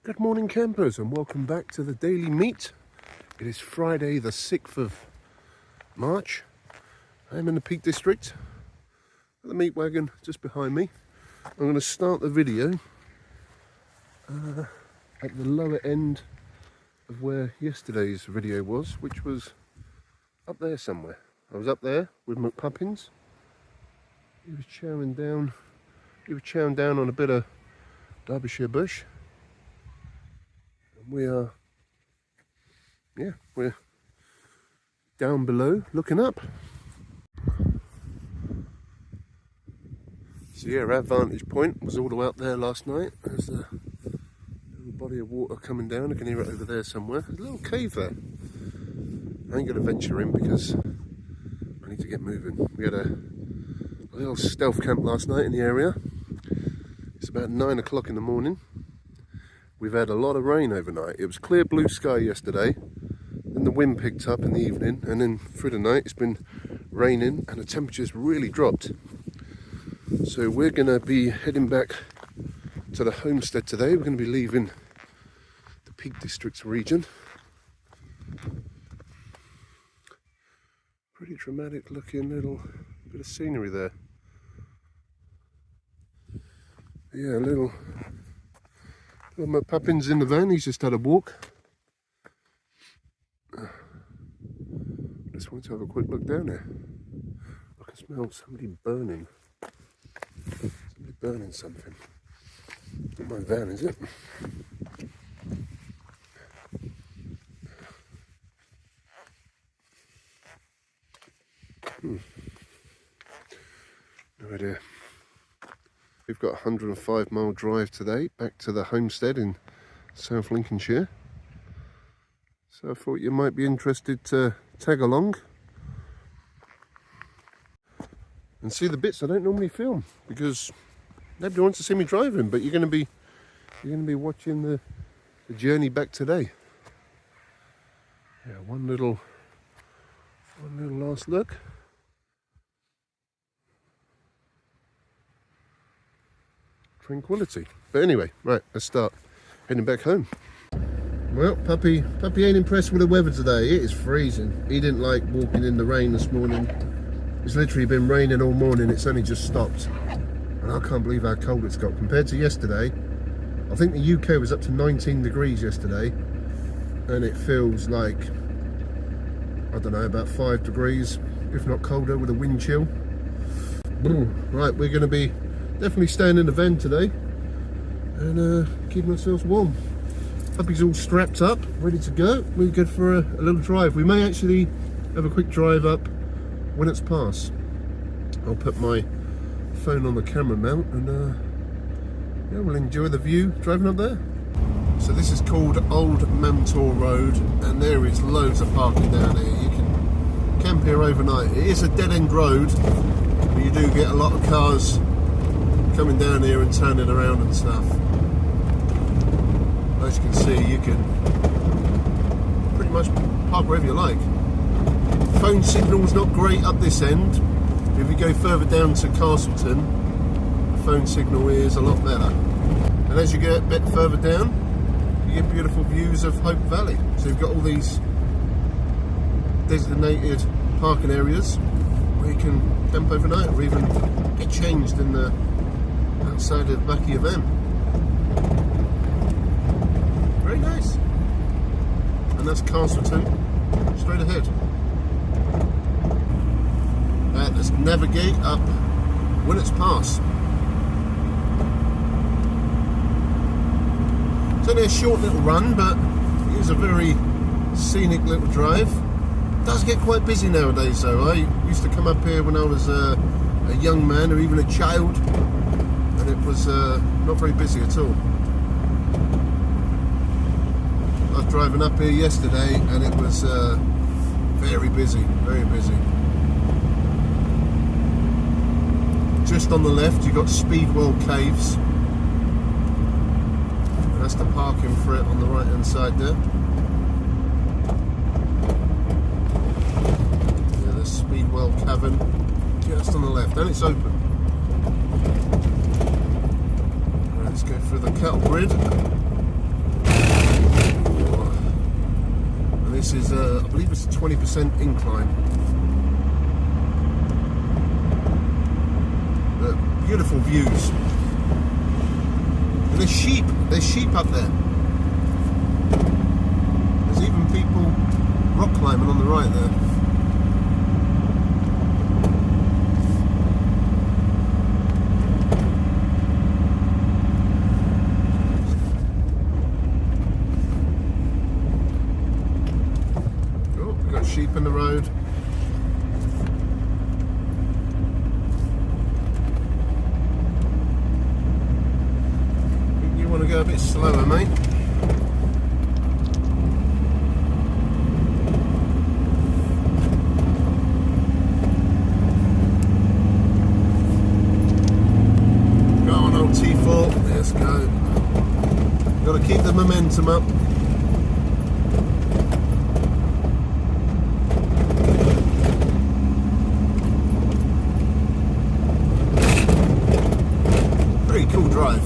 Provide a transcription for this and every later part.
Good morning, campers, and welcome back to the Daily Meet. It is Friday the 6th of March. I'm in the Peak District, the meat wagon just behind me. I'm going to start the video at the lower end of where yesterday's video was, which was up there somewhere. I was up there with McPuppins. He was chowing down on a bit of Derbyshire bush. We're down below looking up. So yeah, our vantage point was all the way up there last night. There's a little body of water coming down. I can hear it over there somewhere. There's a little cave there. I ain't gonna venture in because I need to get moving. We had a little stealth camp last night in the area. It's about 9 o'clock in the morning. We've had a lot of rain overnight. It was clear blue sky yesterday, then the wind picked up in the evening, and then through the night it's been raining and the temperature's really dropped. So we're going to be heading back to the homestead today. We're going to be leaving the Peak Districts region. Pretty dramatic looking little bit of scenery there. Yeah, a little McPuppins in the van. He's just had a walk. Just wanted to have a quick look down there. I can smell somebody burning. Somebody burning something. Not my van, is it? No idea. We've got a 105-mile drive today back to the homestead in South Lincolnshire. So I thought you might be interested to tag along and see the bits I don't normally film because nobody wants to see me driving. But you're going to be watching the journey back today. Yeah, one little last look. Tranquility. But anyway, right, let's start heading back home. Well, Puppy ain't impressed with the weather today. It is freezing. He didn't like walking in the rain this morning. It's literally been raining all morning. It's only just stopped. And I can't believe how cold it's got compared to yesterday. I think the UK was up to 19 degrees yesterday. And it feels like, I don't know, about 5 degrees, if not colder, with a wind chill. Right, we're going to be definitely staying in the van today and keeping ourselves warm. Puppy's all strapped up, ready to go. We're good for a little drive. We may actually have a quick drive up Winnats Pass. I'll put my phone on the camera mount and yeah, we'll enjoy the view driving up there. So this is called Old Mamtor Road and there is loads of parking down here. You can camp here overnight. It is a dead-end road, but you do get a lot of cars coming down here and turning around and stuff. As you can see, you can pretty much park wherever you like. Phone signal's not great up this end. If you go further down to Castleton, the phone signal is a lot better. And as you get a bit further down, you get beautiful views of Hope Valley. So you've got all these designated parking areas where you can camp overnight or even get changed in the outside of the back of your van. Very nice. And that's Castleton, straight ahead. Let's navigate up Winnats Pass. It's only a short little run, but it is a very scenic little drive. It does get quite busy nowadays though. I used to come up here when I was a young man or even a child. And it was not very busy at all. I was driving up here yesterday and it was very busy, very busy. Just on the left you've got Whitwell Caves. And that's the parking for it on the right hand side there. Yeah, there's Whitwell Cavern just on the left and it's open. Let's go through the cattle grid. This is, I believe it's a 20% incline. But beautiful views. And there's sheep up there. There's even people rock climbing on the right there. Oh, we've got sheep in the road. You want to go a bit slower, mate? T4, let's go. Got to keep the momentum up. Very cool drive.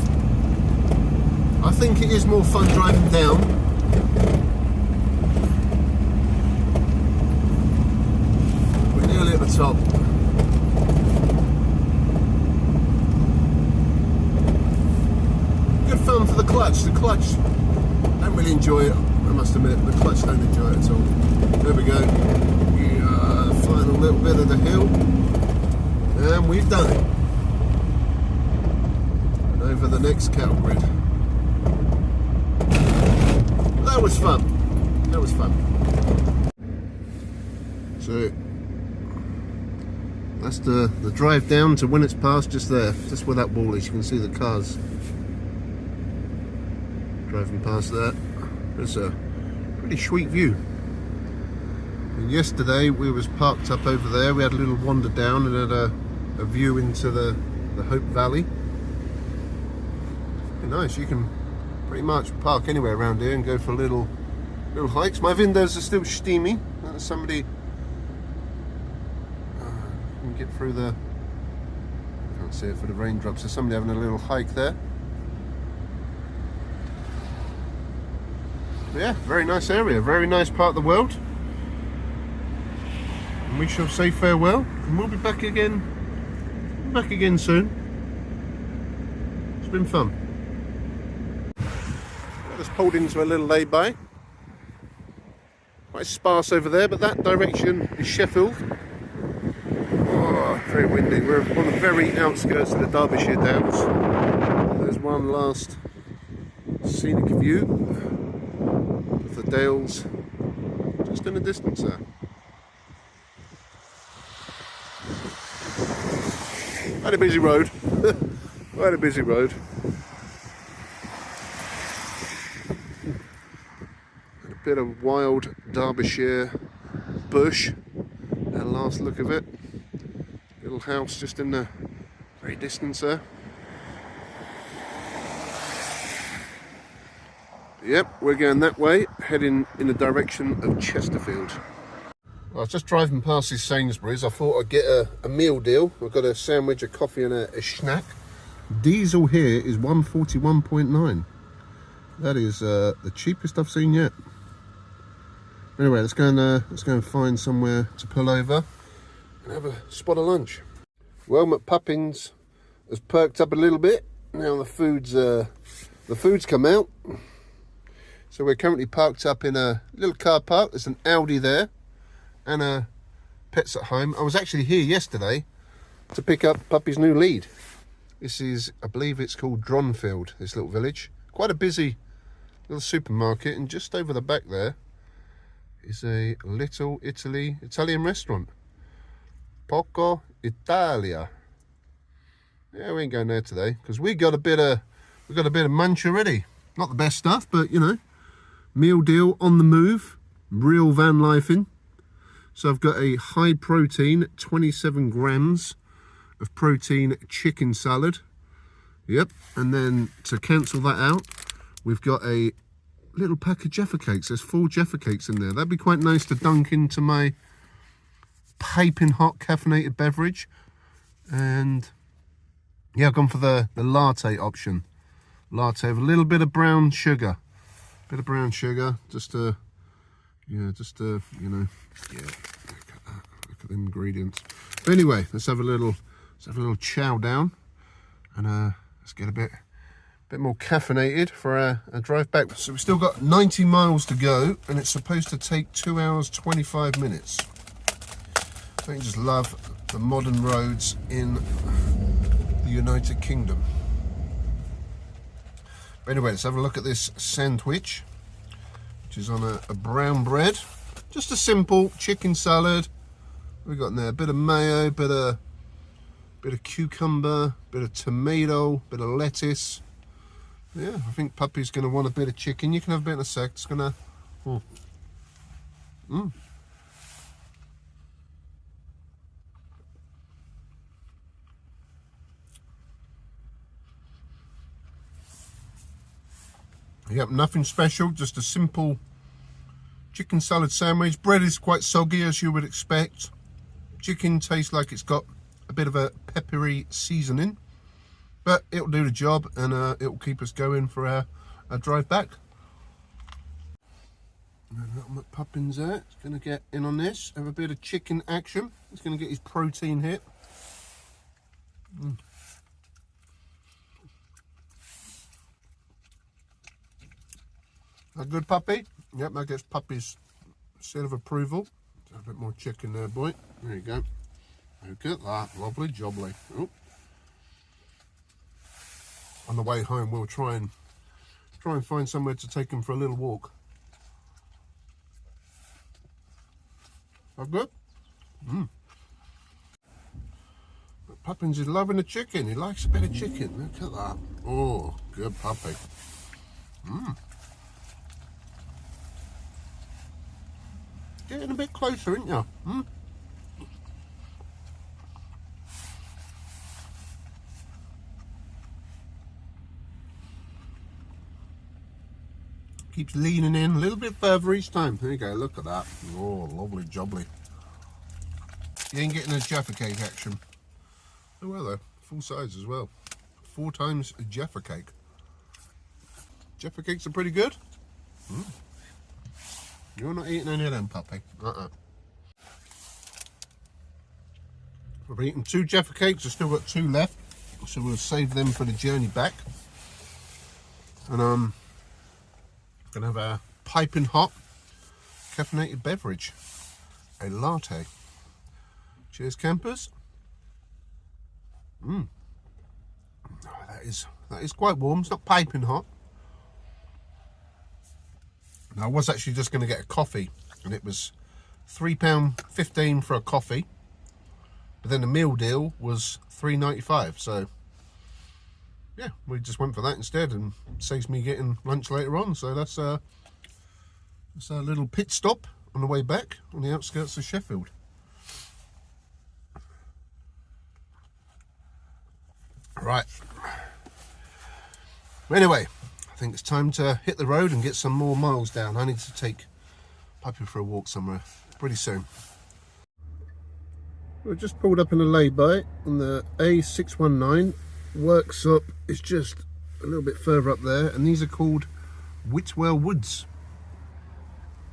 I think it is more fun driving down. We're nearly at the top. Fun for the clutch. The clutch, I don't really enjoy it, I must admit. The clutch don't enjoy it at all. There we go. Yeah, final little bit of the hill, and we've done it. And over the next cattle grid. That was fun. That was fun. So that's the drive down to Winnats Pass, just there, just where that wall is. You can see the cars driving past that. It's a pretty sweet view. And yesterday we was parked up over there. We had a little wander down and had a view into the Hope Valley. Pretty nice. You can pretty much park anywhere around here and go for little hikes. My windows are still steamy. Somebody can get through the, can't see it for the raindrops. There's somebody having a little hike there. Yeah, very nice area, very nice part of the world. And we shall say farewell, and we'll be back again soon. It's been fun. I just pulled into a little lay-by. Quite sparse over there, but that direction is Sheffield. Oh, very windy. We're on the very outskirts of the Derbyshire Dales. There's one last scenic view. The Dales just in the distance there. Quite a busy road. Quite a busy road. And a bit of wild Derbyshire bush at the last look of it. Little house just in the very distance there. Yep, we're going that way, heading in the direction of Chesterfield. I was just driving past these Sainsbury's. I thought I'd get a meal deal. I've got a sandwich, a coffee and a snack. Diesel here is 141.9. That is the cheapest I've seen yet. Anyway, let's go and find somewhere to pull over and have a spot of lunch. Well, McPuppins has perked up a little bit. Now the food's come out. So we're currently parked up in a little car park. There's an Audi there and a Pets at Home. I was actually here yesterday to pick up Puppy's new lead. This is, I believe it's called Dronfield, this little village. Quite a busy little supermarket, and just over the back there is a little Italian restaurant. Poco Italia. Yeah, we ain't going there today because we got a bit of munch already. Not the best stuff, but you know, meal deal on the move, real van lifing. So I've got a high protein, 27 grams of protein chicken salad. Yep, and then to cancel that out, we've got a little pack of Jaffa cakes. There's 4 Jaffa cakes in there. That'd be quite nice to dunk into my piping hot caffeinated beverage. And yeah, I've gone for the latte option. Latte with a little bit of brown sugar. Just to Yeah, just you know, yeah. Look at the ingredients. But anyway, let's have a little chow down, and let's get a bit more caffeinated for a drive back. So we've still got 90 miles to go, and it's supposed to take 2 hours 25 minutes. I just love the modern roads in the United Kingdom. But anyway, let's have a look at this sandwich, which is on a brown bread. Just a simple chicken salad. We've got in there a bit of mayo, bit of cucumber, bit of tomato, bit of lettuce. Yeah, I think Puppy's going to want a bit of chicken. You can have a bit in a sec. It's going to... Yep, nothing special, just a simple chicken salad sandwich. Bread is quite soggy, as you would expect. Chicken tastes like it's got a bit of a peppery seasoning, but it'll do the job, and it'll keep us going for our drive back. And little McPuppins there, it's going to get in on this, have a bit of chicken action. He's going to get his protein hit. That good, Puppy? Yep, that gets Puppy's seal of approval. A bit more chicken there, boy. There you go. Look at that, lovely jobbly. Oh. On the way home, we'll try and find somewhere to take him for a little walk. That good? Puppins is loving the chicken. He likes a bit of chicken. Look at that. Oh, good puppy. Getting a bit closer, aren't you? Keeps leaning in a little bit further each time. There you go, look at that. Oh, lovely jobbly. You ain't getting a Jaffa cake action. Oh well though, full size as well. 4 times a Jaffa cake. Jaffa cakes are pretty good. You're not eating any of them, Puppy. We've eaten 2 Jaffa cakes, I've still got 2 left, so we'll save them for the journey back. And gonna have a piping hot caffeinated beverage, a latte. Cheers, campers. That is quite warm. It's not piping hot. Now, I was actually just going to get a coffee, and it was £3.15 for a coffee, but then the meal deal was £3.95. So yeah, we just went for that instead, and it saves me getting lunch later on. So that's a little pit stop on the way back on the outskirts of Sheffield. Right. Anyway, I think it's time to hit the road and get some more miles down. I need to take Puppy for a walk somewhere pretty soon. We've just pulled up in a lay-by on the A619. Workshop is just a little bit further up there, and these are called Whitwell Woods.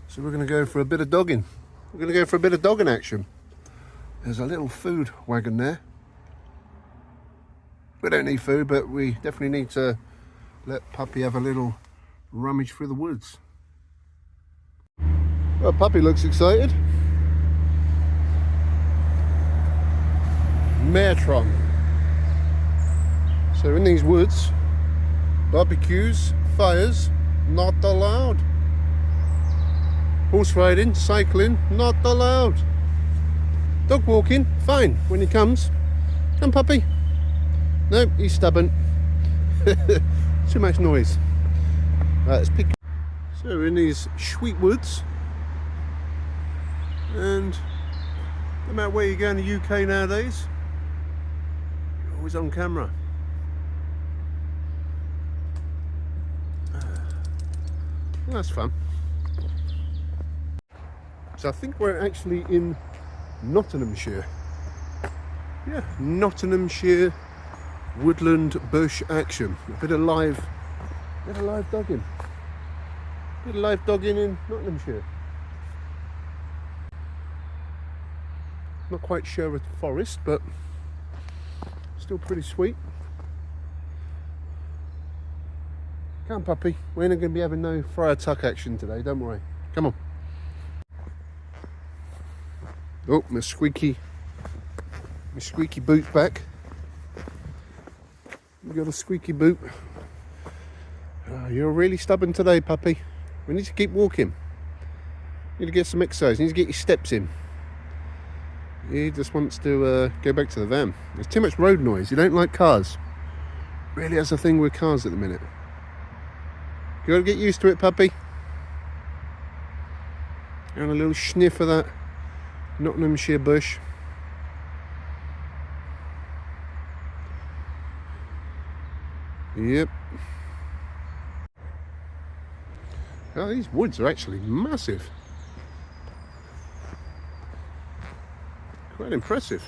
So we're going to go for a bit of dogging. We're going to go for a bit of dogging action. There's a little food wagon there. We don't need food, but we definitely need to let Puppy have a little rummage through the woods. Well, Puppy looks excited. Maretron. So in these woods, barbecues, fires, not allowed. Horse riding, cycling, not allowed. Dog walking, fine, when he comes. Come, Puppy. No, he's stubborn. Too much noise. Right, let's pick. So we're in these sweet woods, and no matter where you go in the UK nowadays, you're always on camera. Well, that's fun. So I think we're actually in Nottinghamshire. Yeah, Nottinghamshire woodland bush action. A bit of live dogging. A bit of live dogging in Nottinghamshire. Not quite sure of the forest, but still pretty sweet. Come on, puppy. We're not going to be having no friar tuck action today, don't worry. Come on. Oh, my squeaky boot's back. We got a squeaky boot. Oh, you're really stubborn today, puppy. We need to keep walking. You need to get some exercise. You need to get your steps in. He just wants to go back to the van. There's too much road noise. You don't like cars. Really has a thing with cars at the minute. You got to get used to it, puppy. And a little sniff of that Nottinghamshire bush. Yep. Oh, these woods are actually massive. Quite impressive.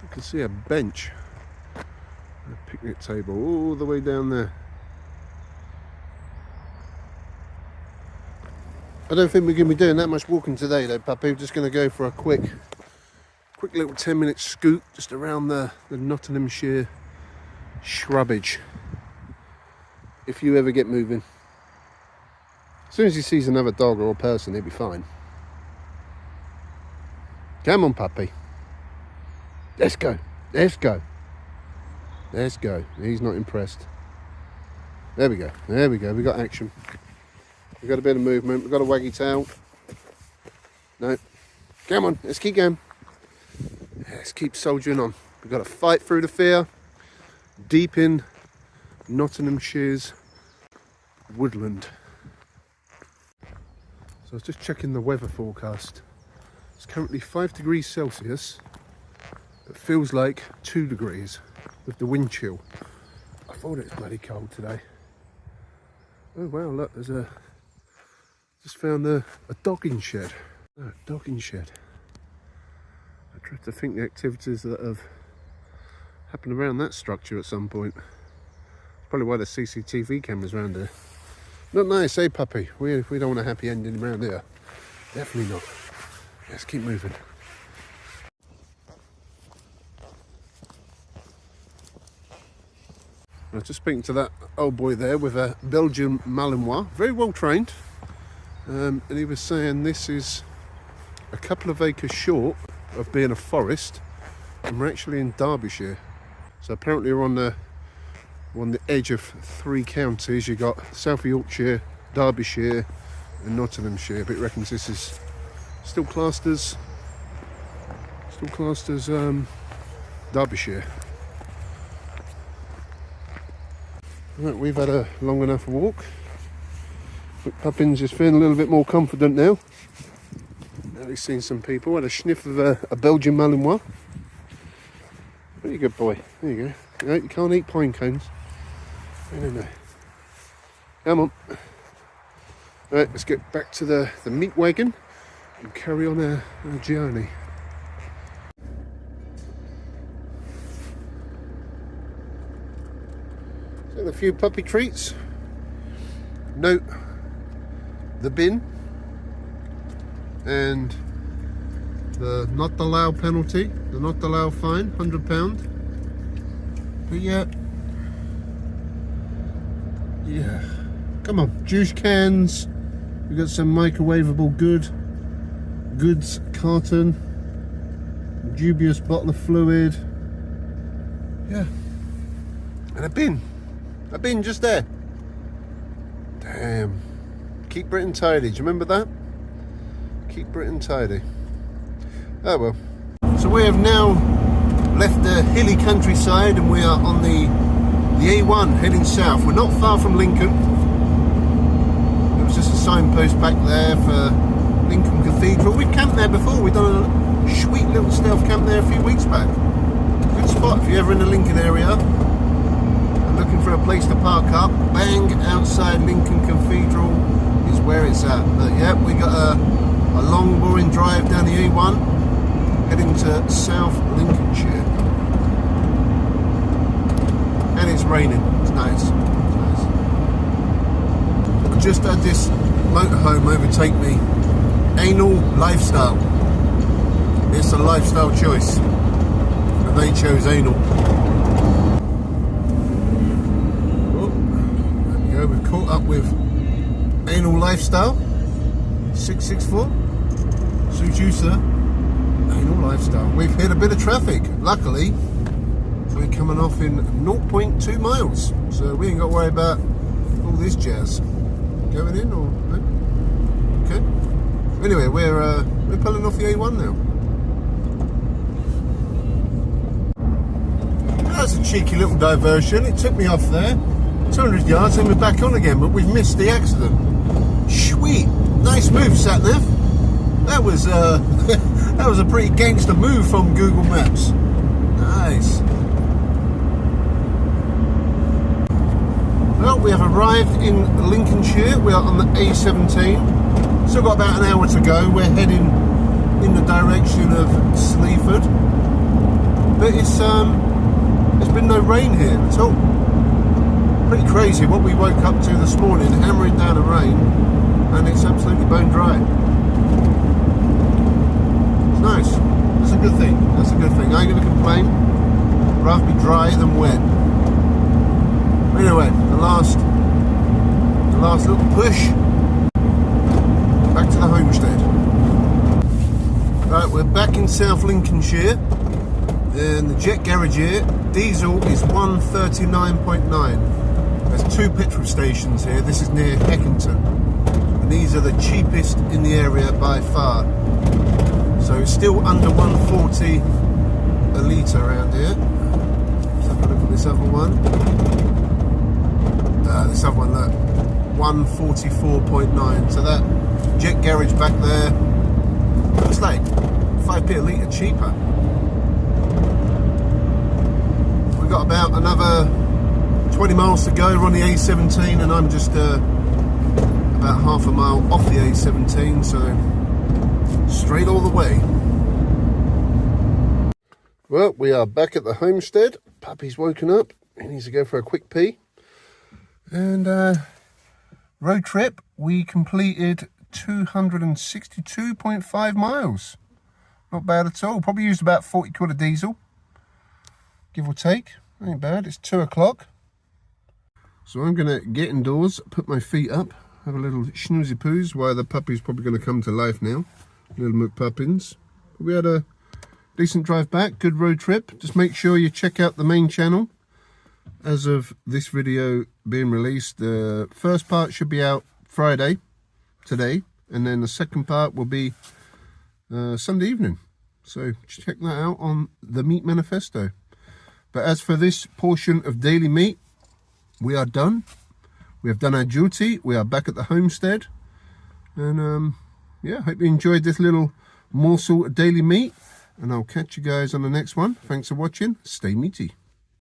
You can see a bench, a picnic table all the way down there. I don't think we're going to be doing that much walking today though, puppy. We're just going to go for a quick little 10-minute scoot just around the Nottinghamshire shrubbage. If you ever get moving. As soon as he sees another dog or a person, he'll be fine. Come on, puppy. Let's go. Let's go. Let's go. He's not impressed. There we go. There we go. We got action. We've got a bit of movement. We've got a waggy tail. No. Come on. Let's keep going. Let's keep soldiering on. We've got to fight through the fear. Deep in Nottinghamshire's woodland. So I was just checking the weather forecast. It's currently 5 degrees Celsius. It feels like 2 degrees with the wind chill. I thought it was bloody cold today. Oh wow, look, there's a... Just found a dogging shed. Oh, a dogging shed. I try to think the activities that have happened around that structure at some point. That's probably why there's CCTV cameras around here. Not nice, eh, puppy? We don't want a happy ending around here. Definitely not. Let's keep moving. I was just speaking to that old boy there with a Belgian Malinois, very well trained. And he was saying this is a couple of acres short of being a forest, and we're actually in Derbyshire. So apparently we're on the edge of 3 counties. You got South Yorkshire, Derbyshire, and Nottinghamshire. But it reckons this is still classed as Derbyshire. Right, we've had a long enough walk. McPuppins is feeling a little bit more confident now. Now he's seen some people. Had a sniff of a Belgian Malinois. Very good boy. There you go. No, you can't eat pine cones. No. Come on. Right, let's get back to the meat wagon and carry on our journey. So a few puppy treats. Note the bin and the not allowed penalty, the not allowed fine, £100. But yeah, come on, juice cans. We got some microwavable goods carton, dubious bottle of fluid. Yeah, and a bin just there. Damn. Keep Britain tidy. Do you remember that? Keep Britain tidy. Oh well. So we have now left the hilly countryside and we are on the A1 heading south. We're not far from Lincoln. There was just a signpost back there for Lincoln Cathedral. We've camped there before. We've done a sweet little stealth camp there a few weeks back. Good spot if you're ever in the Lincoln area and looking for a place to park up. Bang outside Lincoln Cathedral is where it's at. But yeah, we got a long boring drive down the A1 heading to South Lincolnshire, and it's raining. It's nice. Just had this motorhome overtake me. Anal lifestyle. It's a lifestyle choice. And they chose anal. Oh, there we go, we've caught up with Anal Lifestyle. 664. Suits you, sir. Anal Lifestyle. We've hit a bit of traffic, luckily. We're coming off in 0.2 miles. So we ain't got to worry about all this jazz. Going in or no? Okay. Anyway, we're pulling off the A1 now. That's a cheeky little diversion. It took me off there 200 yards and we're back on again, but we've missed the accident. Sweet, nice move, Satnav. That was that was a pretty gangster move from Google Maps. Nice. Well, we have arrived in Lincolnshire. We are on the A17. Still got about an hour to go. We're heading in the direction of Sleaford. But it's there's been no rain here at all. Pretty crazy what we woke up to this morning, hammering down the rain, and it's absolutely bone dry. It's nice. That's a good thing. That's a good thing. I ain't going to complain. Rather be dry than wet. Anyway, the last little push back to the homestead. Right, we're back in South Lincolnshire, and the jet garage here, diesel is 139.9. There's 2 petrol stations here. This is near Heckington, and these are the cheapest in the area by far. So it's still under 140 a litre around here. Let's have a look at this other one. This other one, look, 144.9. So that jet garage back there looks like 5p a litre cheaper. We've got about another 20 miles to go. We're on the A17 and I'm just about half a mile off the A17, so straight all the way. Well, we are back at the homestead. Puppy's woken up. He needs to go for a quick pee. And road trip, we completed 262.5 miles. Not bad at all. Probably used about 40 quid of diesel, give or take. Ain't bad. It's 2 o'clock. So I'm going to get indoors, put my feet up, have a little snoozy poos while the puppy's probably going to come to life now. Little McPuppins. But we had a decent drive back, good road trip. Just make sure you check out the main channel. As of this video being released, the first part should be out Friday, today, and then the second part will be Sunday evening. So check that out on the Meat Manifesto. But as for this portion of Daily Meat, we are done. We have done our duty. We are back at the homestead. And yeah, hope you enjoyed this little morsel of Daily Meat. And I'll catch you guys on the next one. Thanks for watching. Stay meaty.